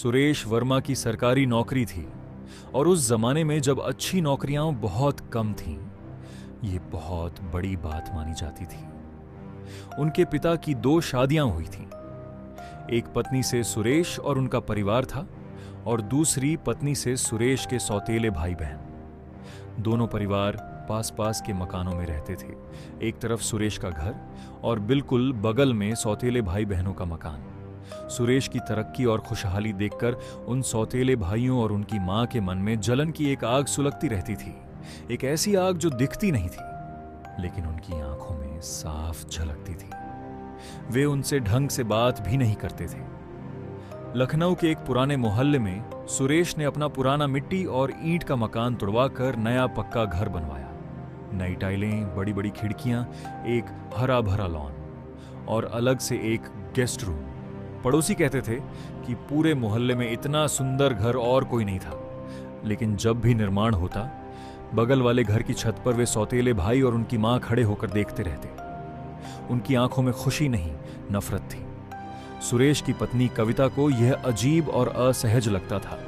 सुरेश वर्मा की सरकारी नौकरी थी और उस जमाने में जब अच्छी नौकरियां बहुत कम थीं, ये बहुत बड़ी बात मानी जाती थी। उनके पिता की 2 शादियां हुई थीं। एक पत्नी से सुरेश और उनका परिवार था और दूसरी पत्नी से सुरेश के सौतेले भाई बहन। दोनों परिवार पास पास के मकानों में रहते थे। एक तरफ सुरेश का घर और बिल्कुल बगल में सौतेले भाई बहनों का मकान। सुरेश की तरक्की और खुशहाली देखकर उन सौतेले भाइयों और उनकी मां के मन में जलन की एक आग सुलगती रहती थी। एक ऐसी आग जो दिखती नहीं थी, लेकिन उनकी आंखों में साफ झलकती थी। वे उनसे ढंग से बात भी नहीं करते थे। लखनऊ के एक पुराने मोहल्ले में सुरेश ने अपना पुराना मिट्टी और ईंट का मकान तुड़वाकर नया पक्का घर बनवाया। नई टाइलें, बड़ी बड़ी खिड़कियां, एक हरा भरा लॉन और अलग से एक गेस्ट रूम। पड़ोसी कहते थे कि पूरे मोहल्ले में इतना सुंदर घर और कोई नहीं था। लेकिन जब भी निर्माण होता, बगल वाले घर की छत पर वे सौतेले भाई और उनकी मां खड़े होकर देखते रहते। उनकी आंखों में खुशी नहीं, नफरत थी। सुरेश की पत्नी कविता को यह अजीब और असहज लगता था,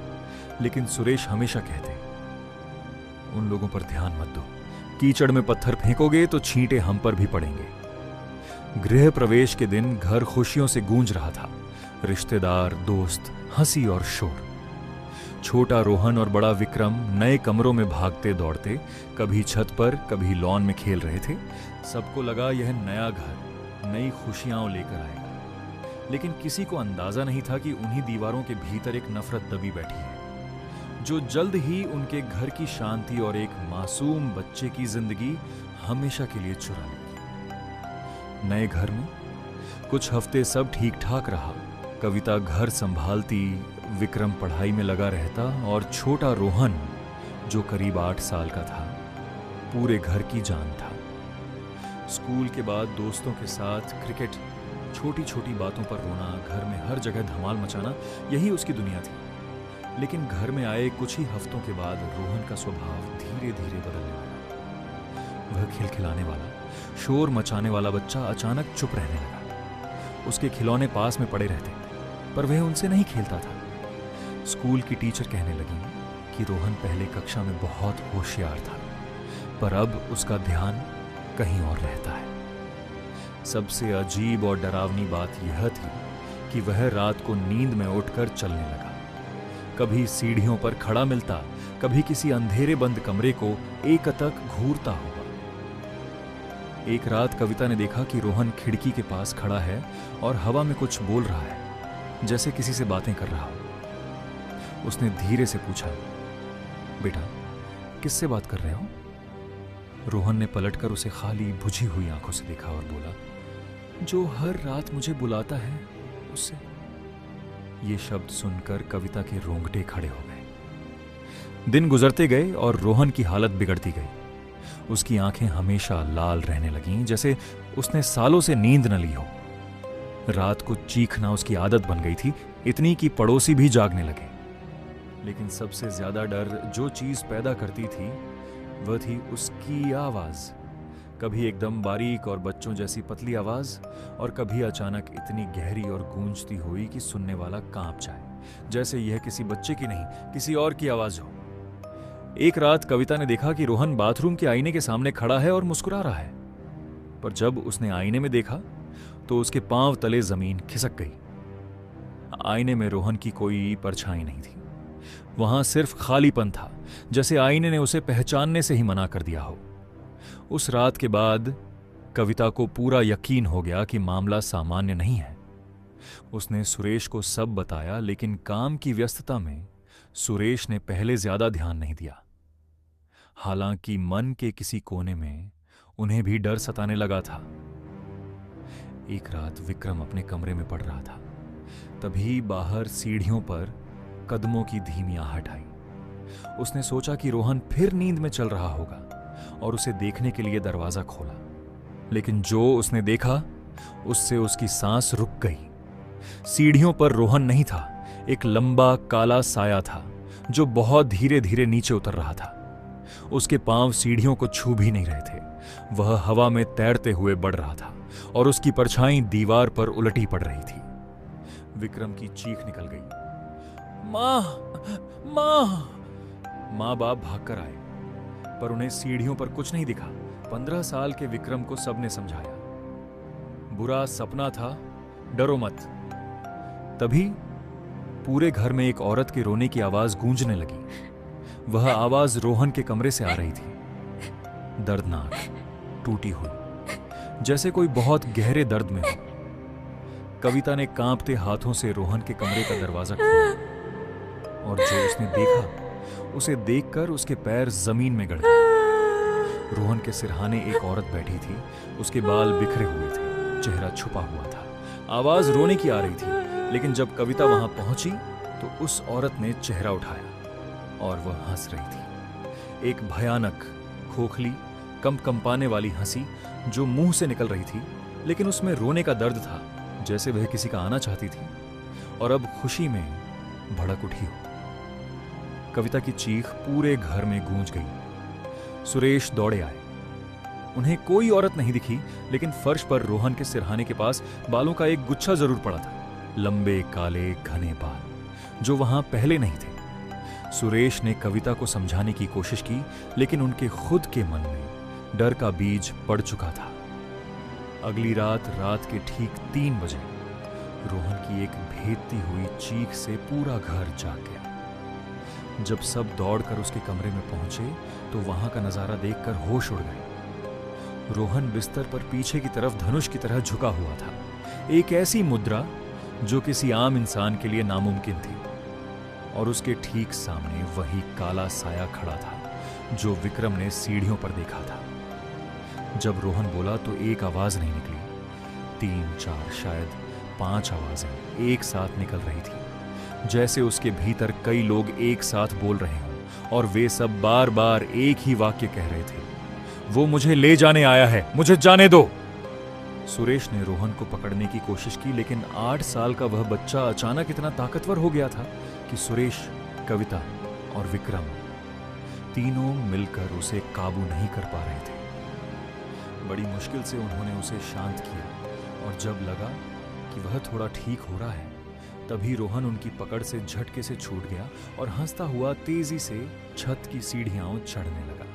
लेकिन सुरेश हमेशा कहते, उन लोगों पर ध्यान मत दो। कीचड़ में पत्थर फेंकोगे तो छींटे हम पर भी पड़ेंगे। गृह प्रवेश के दिन घर खुशियों से गूंज रहा था। रिश्तेदार, दोस्त, हंसी और शोर। छोटा रोहन और बड़ा विक्रम नए कमरों में भागते दौड़ते कभी छत पर, कभी लॉन में खेल रहे थे। सबको लगा यह नया घर नई खुशियां लेकर आएगा, लेकिन किसी को अंदाजा नहीं था कि उन्हीं दीवारों के भीतर एक नफरत दबी बैठी है, जो जल्द ही उनके घर की शांति और एक मासूम बच्चे की जिंदगी हमेशा के लिए चुरा लेगी। नए घर में कुछ हफ्ते सब ठीक ठाक रहा। कविता घर संभालती, विक्रम पढ़ाई में लगा रहता और छोटा रोहन, जो करीब 8 साल का था, पूरे घर की जान था। स्कूल के बाद दोस्तों के साथ क्रिकेट, छोटी छोटी बातों पर रोना, घर में हर जगह धमाल मचाना, यही उसकी दुनिया थी। लेकिन घर में आए कुछ ही हफ्तों के बाद रोहन का स्वभाव धीरे धीरे बदलने लगा। वह खिलखिलाने वाला, शोर मचाने वाला बच्चा अचानक चुप रहने लगा। उसके खिलौने पास में पड़े रहते, पर वह उनसे नहीं खेलता था। स्कूल की टीचर कहने लगी कि रोहन पहले कक्षा में बहुत होशियार था, पर अब उसका ध्यान कहीं और रहता है। सबसे अजीब और डरावनी बात यह थी कि वह रात को नींद में उठकर चलने लगा। कभी सीढ़ियों पर खड़ा मिलता, कभी किसी अंधेरे बंद कमरे को एकटक घूरता हुआ। एक रात कविता ने देखा कि रोहन खिड़की के पास खड़ा है और हवा में कुछ बोल रहा है, जैसे किसी से बातें कर रहा हो। उसने धीरे से पूछा, बेटा, किससे बात कर रहे हो? रोहन ने पलटकर उसे खाली बुझी हुई आंखों से देखा और बोला, जो हर रात मुझे बुलाता है उससे। ये शब्द सुनकर कविता के रोंगटे खड़े हो गए। दिन गुजरते गए और रोहन की हालत बिगड़ती गई। उसकी आंखें हमेशा लाल रहने लगीं, जैसे उसने सालों से नींद न ली हो। रात को चीखना उसकी आदत बन गई थी, इतनी कि पड़ोसी भी जागने लगे। लेकिन सबसे ज्यादा डर जो चीज पैदा करती थी, वह थी उसकी आवाज। कभी एकदम बारीक और बच्चों जैसी पतली आवाज, और कभी अचानक इतनी गहरी और गूंजती हुई कि सुनने वाला कांप जाए, जैसे यह किसी बच्चे की नहीं, किसी और की आवाज हो। एक रात कविता ने देखा कि रोहन बाथरूम के आईने के सामने खड़ा है और मुस्कुरा रहा है, पर जब उसने आईने में देखा तो उसके पांव तले जमीन खिसक गई। आईने में रोहन की कोई परछाई नहीं थी। वहां सिर्फ खालीपन था, जैसे आईने ने उसे पहचानने से ही मना कर दिया हो। उस रात के बाद कविता को पूरा यकीन हो गया कि मामला सामान्य नहीं है। उसने सुरेश को सब बताया, लेकिन काम की व्यस्तता में सुरेश ने पहले ज्यादा ध्यान नहीं दिया। हालांकि मन के किसी कोने में उन्हें भी डर सताने लगा था। एक रात विक्रम अपने कमरे में पड़ रहा था, तभी बाहर सीढ़ियों पर कदमों की धीमी आहट आई। उसने सोचा कि रोहन फिर नींद में चल रहा होगा और उसे देखने के लिए दरवाजा खोला। लेकिन जो उसने देखा, उससे उसकी सांस रुक गई। सीढ़ियों पर रोहन नहीं था, एक लंबा काला साया था जो बहुत धीरे धीरे नीचे उतर रहा था। उसके पांव सीढ़ियों को छू भी नहीं रहे थे। वह हवा में तैरते हुए बढ़ रहा था और उसकी परछाई दीवार पर उलटी पड़ रही थी। विक्रम की चीख निकल गई। माँ, माँ। माँ बाप भागकर आए, पर उन्हें सीढ़ियों पर कुछ नहीं दिखा। 15 साल के विक्रम को सबने समझाया, बुरा सपना था, डरो मत। तभी पूरे घर में एक औरत के रोने की आवाज गूंजने लगी। वह आवाज रोहन के कमरे से आ रही थी, दर्दनाक, टूटी हुई, जैसे कोई बहुत गहरे दर्द में हो। कविता ने कांपते हाथों से रोहन के कमरे का दरवाजा खोला, और जो उसने देखा उसे देखकर उसके पैर जमीन में गड़ गए। रोहन के सिरहाने एक औरत बैठी थी, उसके बाल बिखरे हुए थे, चेहरा छुपा हुआ था, आवाज रोने की आ रही थी। लेकिन जब कविता वहां पहुंची तो उस औरत ने चेहरा उठाया और वह हंस रही थी, एक भयानक, खोखली, कंपाने वाली हंसी जो मुंह से निकल रही थी, लेकिन उसमें रोने का दर्द था, जैसे वह किसी का आना चाहती थी और अब खुशी में भड़क उठी हो। कविता की चीख पूरे घर में गूंज गई। सुरेश दौड़े आए। उन्हें कोई औरत नहीं दिखी, लेकिन फर्श पर रोहन के सिरहाने के पास बालों का एक गुच्छा जरूर पड़ा था, लंबे काले घने बाल जो वहां पहले नहीं थे। सुरेश ने कविता को समझाने की कोशिश की, लेकिन उनके खुद के मन में डर का बीज पड़ चुका था। अगली रात के ठीक 3 बजे रोहन की एक भेदती हुई चीख से पूरा घर जाग गया। जब सब दौड़कर उसके कमरे में पहुंचे तो वहां का नजारा देखकर होश उड़ गए। रोहन बिस्तर पर पीछे की तरफ धनुष की तरह झुका हुआ था, एक ऐसी मुद्रा जो किसी आम इंसान के लिए नामुमकिन थी, और उसके ठीक सामने वही काला साया खड़ा था जो विक्रम ने सीढ़ियों पर देखा था। जब रोहन बोला तो एक आवाज नहीं निकली, 3, 4, शायद 5 आवाजें एक साथ निकल रही थी, जैसे उसके भीतर कई लोग एक साथ बोल रहे हों, और वे सब बार बार एक ही वाक्य कह रहे थे, वो मुझे ले जाने आया है, मुझे जाने दो। सुरेश ने रोहन को पकड़ने की कोशिश की, लेकिन 8 साल का वह बच्चा अचानक इतना ताकतवर हो गया था कि सुरेश, कविता और विक्रम तीनों मिलकर उसे काबू नहीं कर पा रहे थे। बड़ी मुश्किल से उन्होंने उसे शांत किया, और जब लगा कि वह थोड़ा ठीक हो रहा है, तभी रोहन उनकी पकड़ से झटके से छूट गया और हंसता हुआ तेजी से छत की सीढ़ियां चढ़ने लगा।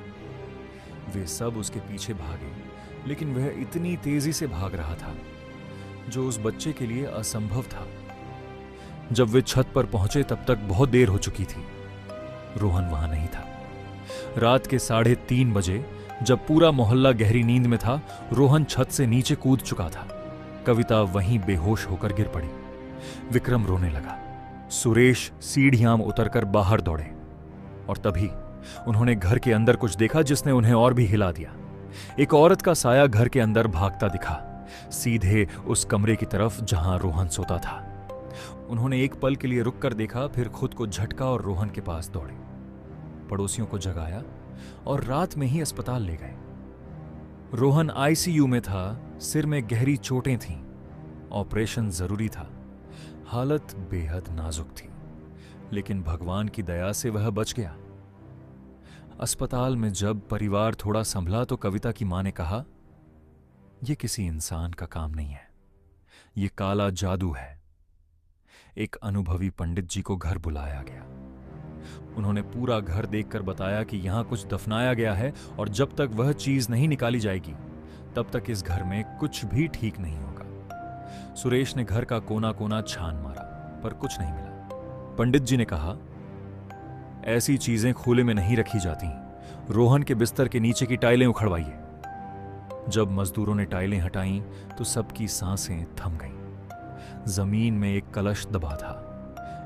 वे सब उसके पीछे भागे, लेकिन वह इतनी तेजी से भाग रहा था जो उस बच्चे के लिए असंभव था। जब वे छत पर पहुंचे तब तक बहुत देर हो चुकी थी। रोहन वहां नहीं था। रात के 3:30 बजे, जब पूरा मोहल्ला गहरी नींद में था, रोहन छत से नीचे कूद चुका था। कविता वहीं बेहोश होकर गिर पड़ी। विक्रम रोने लगा। सुरेश सीढ़ियां उतरकर बाहर दौड़े, और तभी उन्होंने घर के अंदर कुछ देखा जिसने उन्हें और भी हिला दिया। एक औरत का साया घर के अंदर भागता दिखा, सीधे उस कमरे की तरफ जहां रोहन सोता था। उन्होंने एक पल के लिए रुककर देखा, फिर खुद को झटका और रोहन के पास दौड़े, पड़ोसियों को जगाया और रात में ही अस्पताल ले गए। रोहन आईसीयू में था, सिर में गहरी चोटें थीं, ऑपरेशन जरूरी था, हालत बेहद नाजुक थी, लेकिन भगवान की दया से वह बच गया। अस्पताल में जब परिवार थोड़ा संभला तो कविता की मां ने कहा, यह किसी इंसान का काम नहीं है, यह काला जादू है। एक अनुभवी पंडित जी को घर बुलाया गया। उन्होंने पूरा घर देखकर बताया कि यहां कुछ दफनाया गया है, और जब तक वह चीज नहीं निकाली जाएगी तब तक इस घर में कुछ भी ठीक नहीं होगा। सुरेश ने घर का कोना कोना छान मारा, पर कुछ नहीं मिला। पंडित जी ने कहा, ऐसी चीजें खुले में नहीं रखी जाती, रोहन के बिस्तर के नीचे की टाइलें उखड़वाइए। जब मजदूरों ने टाइलें हटाईं तो सबकी सांसें थम गईं। जमीन में एक कलश दबा था,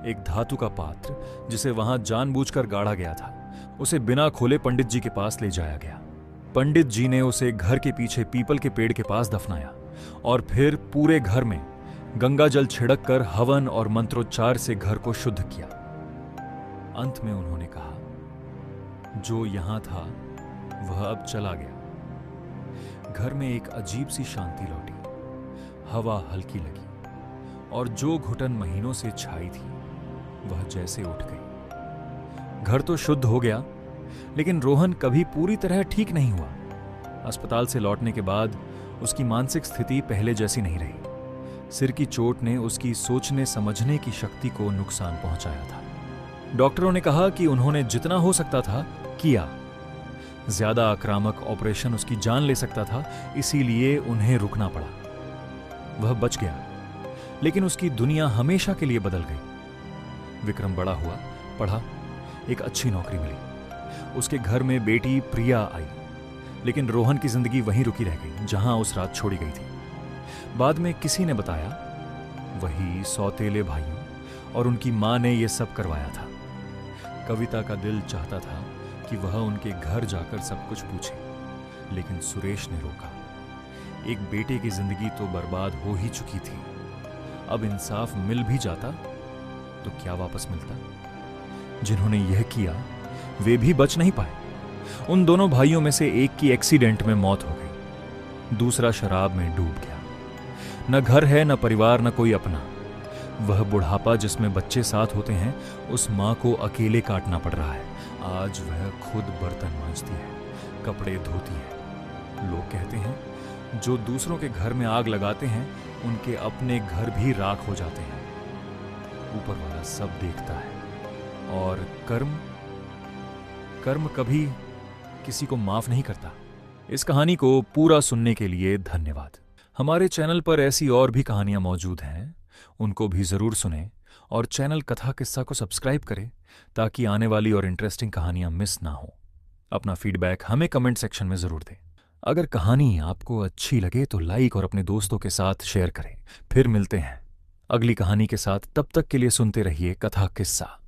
एक धातु का पात्र जिसे वहां जानबूझकर गाड़ा गया था। उसे बिना खोले पंडित जी के पास ले जाया गया। पंडित जी ने उसे घर के पीछे पीपल के पेड़ के पास दफनाया, और फिर पूरे घर में गंगा जल छिड़क कर हवन और मंत्रोच्चार से घर को शुद्ध किया। अंत में उन्होंने कहा, जो यहां था वह अब चला गया। घर में एक अजीब सी शांति लौटी, हवा हल्की लगी, और जो घुटन महीनों से छाई थी वह जैसे उठ गई। घर तो शुद्ध हो गया, लेकिन रोहन कभी पूरी तरह ठीक नहीं हुआ। अस्पताल से लौटने के बाद उसकी मानसिक स्थिति पहले जैसी नहीं रही। सिर की चोट ने उसकी सोचने समझने की शक्ति को नुकसान पहुंचाया था। डॉक्टरों ने कहा कि उन्होंने जितना हो सकता था किया। ज्यादा आक्रामक ऑपरेशन उसकी जान ले सकता था, इसीलिए उन्हें रुकना पड़ा। वह बच गया, लेकिन उसकी दुनिया हमेशा के लिए बदल गई। विक्रम बड़ा हुआ, पढ़ा, एक अच्छी नौकरी मिली। उसके घर में बेटी प्रिया आई, लेकिन रोहन की जिंदगी वहीं रुकी रह गई जहां उस रात छोड़ी गई थी। बाद में किसी ने बताया, वही सौतेले भाइयों और उनकी मां ने यह सब करवाया था। कविता का दिल चाहता था कि वह उनके घर जाकर सब कुछ पूछे, लेकिन सुरेश ने रोका। एक बेटे की जिंदगी तो बर्बाद हो ही चुकी थी, अब इंसाफ मिल भी जाता तो क्या वापस मिलता? जिन्होंने यह किया वे भी बच नहीं पाए। उन दोनों भाइयों में से एक की एक्सीडेंट में मौत हो गई, दूसरा शराब में डूब गया। न घर है, न परिवार, न कोई अपना। वह बुढ़ापा जिसमें बच्चे साथ होते हैं, उस मां को अकेले काटना पड़ रहा है। आज वह खुद बर्तन मांजती है, कपड़े धोती है। लोग कहते हैं जो दूसरों के घर में आग लगाते हैं उनके अपने घर भी राख हो जाते हैं। ऊपर वाला सब देखता है, और कर्म कभी किसी को माफ नहीं करता। इस कहानी को पूरा सुनने के लिए धन्यवाद। हमारे चैनल पर ऐसी और भी कहानियां मौजूद हैं, उनको भी जरूर सुनें और चैनल कथा किस्सा को सब्सक्राइब करें ताकि आने वाली और इंटरेस्टिंग कहानियां मिस ना हो। अपना फीडबैक हमें कमेंट सेक्शन में जरूर दें। अगर कहानी आपको अच्छी लगे तो लाइक और अपने दोस्तों के साथ शेयर करें। फिर मिलते हैं अगली कहानी के साथ, तब तक के लिए सुनते रहिए कथा किस्सा।